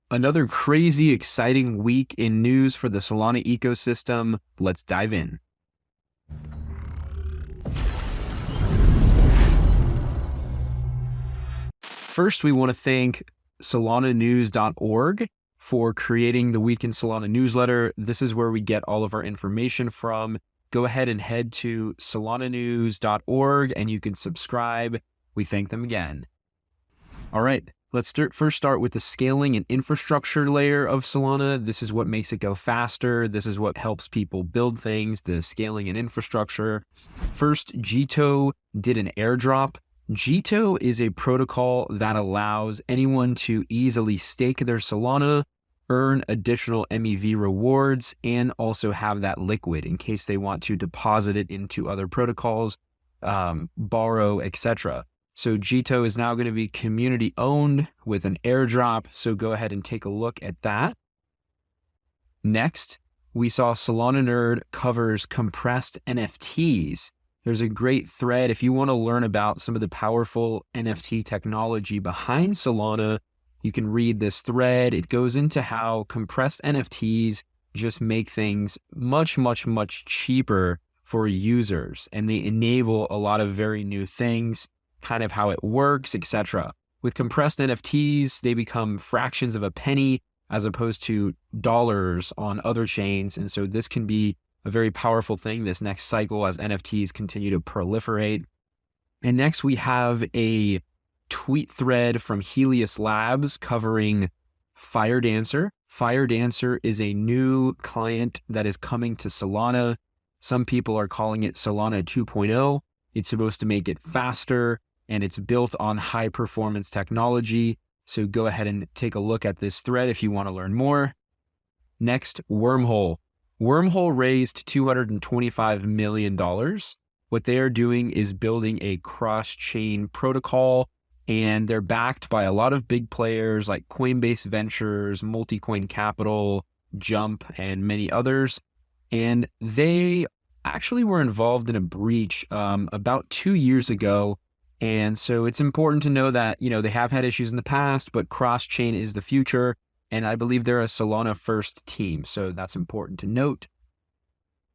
Another crazy, exciting week in news for the Solana ecosystem. Let's dive in. First, we want to thank solananews.org for creating the Week in Solana newsletter. This is where we get all of our information from. Go ahead and head to solananews.org and you can subscribe. We thank them again. All right, let's first start with the scaling and infrastructure layer of Solana. This is what makes it go faster. This is what helps people build things, the scaling and infrastructure. First, Jito did an airdrop. Jito is a protocol that allows anyone to easily stake their Solana, earn additional MEV rewards, and also have that liquid in case they want to deposit it into other protocols, borrow, etc. So Jito is now going to be community owned with an airdrop. So go ahead and take a look at that. Next, we saw Solana Nerd covers compressed NFTs. There's a great thread. If you want to learn about some of the powerful NFT technology behind Solana, you can read this thread. It goes into how compressed NFTs just make things much, much, much cheaper for users. And they enable a lot of very new things, kind of how it works, etc. With compressed NFTs, they become fractions of a penny as opposed to dollars on other chains. And so this can be a very powerful thing this next cycle as NFTs continue to proliferate. And next we have a tweet thread from Helus Labs covering Firedancer. Firedancer is a new client that is coming to Solana. Some people are calling it Solana 2.0. It's supposed to make it faster and it's built on high performance technology. So go ahead and take a look at this thread if you want to learn more. Next, Wormhole. Wormhole raised $225 million. What they are doing is building a cross-chain protocol, and they're backed by a lot of big players like Coinbase Ventures, Multicoin Capital, Jump, and many others. And they actually were involved in a breach about 2 years ago. And so it's important to know that, they have had issues in the past, but cross-chain is the future. And I believe they're a Solana first team. So that's important to note.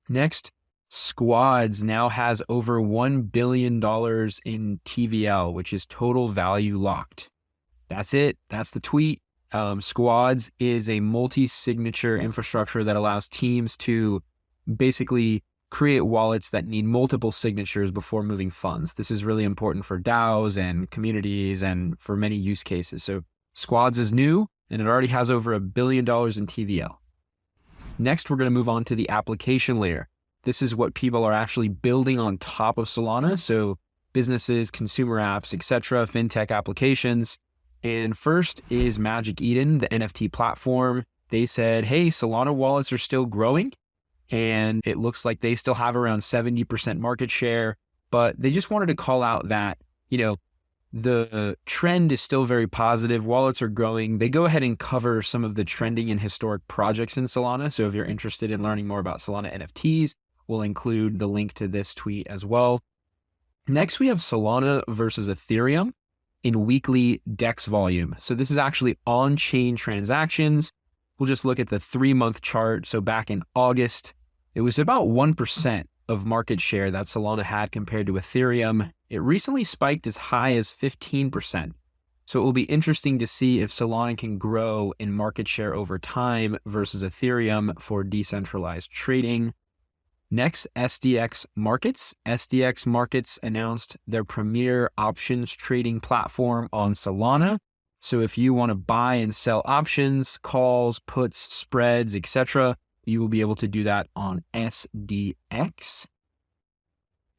Next, Squads now has over $1 billion in TVL, which is total value locked. That's it. That's the tweet. Squads is a multi-signature infrastructure that allows teams to basically create wallets that need multiple signatures before moving funds. This is really important for DAOs and communities and for many use cases. So Squads is new and it already has over $1 billion in TVL. Next, we're going to move on to the application layer. This is what people are actually building on top of Solana. So businesses, consumer apps, etc., fintech applications. And first is Magic Eden, the NFT platform. They said, hey, Solana wallets are still growing. And it looks like they still have around 70% market share. But they just wanted to call out that, the trend is still very positive. Wallets are growing. They go ahead and cover some of the trending and historic projects in Solana. So if you're interested in learning more about Solana NFTs, we'll include the link to this tweet as well. Next, we have Solana versus Ethereum in weekly DEX volume. So this is actually on-chain transactions. We'll just look at the 3-month chart. So back in August, it was about 1% of market share that Solana had compared to Ethereum. It recently spiked as high as 15%. So it will be interesting to see if Solana can grow in market share over time versus Ethereum for decentralized trading. Next, SDX Markets. SDX Markets announced their premier options trading platform on Solana. So if you want to buy and sell options, calls, puts, spreads, etc., you will be able to do that on SDX.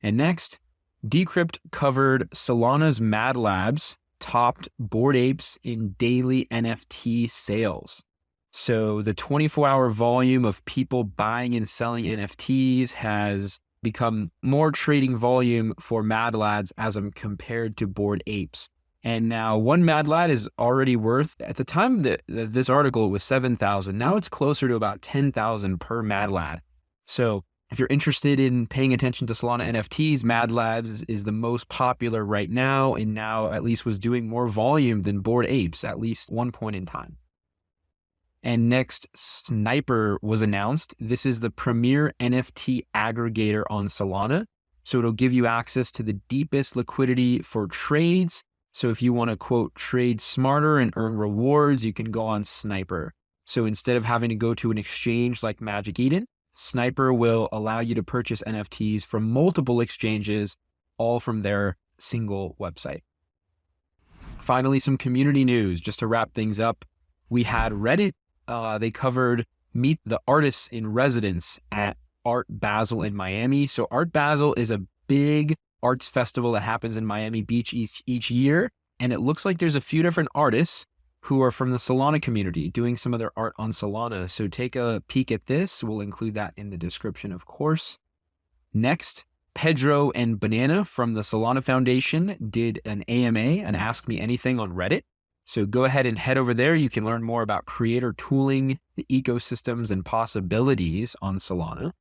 And next, Decrypt covered Solana's Mad Labs topped Bored Apes in daily NFT sales. So the 24-hour volume of people buying and selling NFTs has become more trading volume for Mad Lads as compared to Bored Apes. And now one Mad Lad is already worth, at the time that this article, it was 7,000. Now it's closer to about 10,000 per Mad Lad. So if you're interested in paying attention to Solana NFTs, Mad Labs is the most popular right now, and now at least was doing more volume than Bored Apes, at least one point in time. And next, Sniper was announced. This is the premier NFT aggregator on Solana. So it'll give you access to the deepest liquidity for trades. So if you want to, quote, trade smarter and earn rewards, you can go on Sniper. So instead of having to go to an exchange like Magic Eden, Sniper will allow you to purchase NFTs from multiple exchanges, all from their single website. Finally, some community news just to wrap things up. We had Reddit. They covered Meet the Artists in Residence at Art Basel in Miami. So Art Basel is a big arts festival that happens in Miami Beach each year. And it looks like there's a few different artists who are from the Solana community doing some of their art on Solana. So take a peek at this. We'll include that in the description, of course. Next, Pedro and Banana from the Solana Foundation did an AMA, an Ask Me Anything on Reddit. So go ahead and head over there. You can learn more about creator tooling, the ecosystems and possibilities on Solana.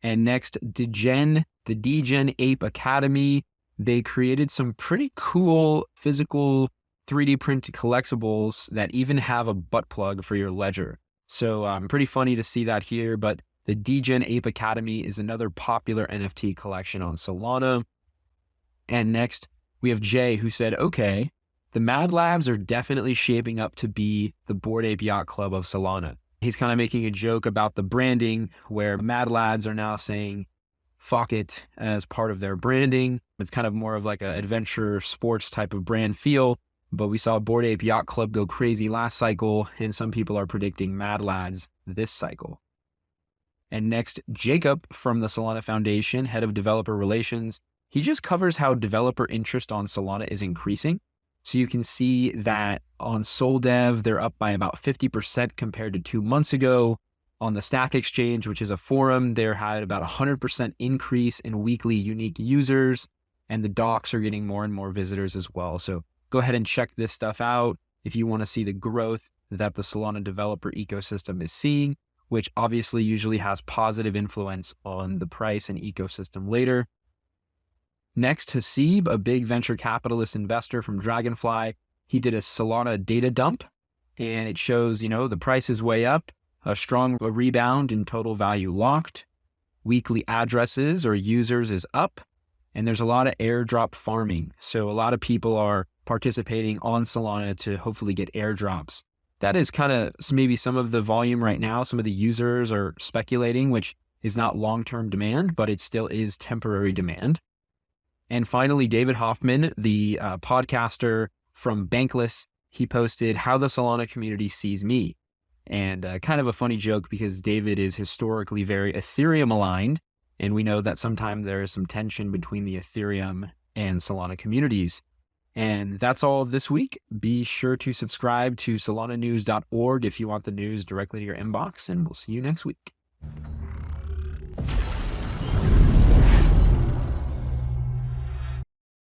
And next, the Degen Ape Academy. They created some pretty cool physical 3D printed collectibles that even have a butt plug for your ledger. So pretty funny to see that here, but the Degen Ape Academy is another popular NFT collection on Solana. And next, we have Jay, who said, okay, the Mad Labs are definitely shaping up to be the Bored Ape Yacht Club of Solana. He's kind of making a joke about the branding, where Mad Lads are now saying fuck it as part of their branding. It's kind of more of like an adventure sports type of brand feel. But we saw Bored Ape Yacht Club go crazy last cycle, and some people are predicting Mad Lads this cycle. And next, Jacob from the Solana Foundation, head of developer relations. He just covers how developer interest on Solana is increasing. So you can see that on SolDev, they're up by about 50% compared to 2 months ago. On the Stack Exchange, which is a forum, there had about 100% increase in weekly unique users, and the docs are getting more and more visitors as well. So go ahead and check this stuff out if you want to see the growth that the Solana developer ecosystem is seeing, which obviously usually has positive influence on the price and ecosystem later. Next, Hasib, a big venture capitalist investor from Dragonfly, he did a Solana data dump, and it shows, the price is way up, a strong rebound in total value locked, weekly addresses or users is up, and there's a lot of airdrop farming. So a lot of people are participating on Solana to hopefully get airdrops. That is kind of maybe some of the volume right now. Some of the users are speculating, which is not long-term demand, but it still is temporary demand. And finally, David Hoffman, the podcaster from Bankless, he posted how the Solana community sees me. And kind of a funny joke because David is historically very Ethereum aligned. And we know that sometimes there is some tension between the Ethereum and Solana communities. And that's all this week. Be sure to subscribe to solananews.org if you want the news directly to your inbox, and we'll see you next week.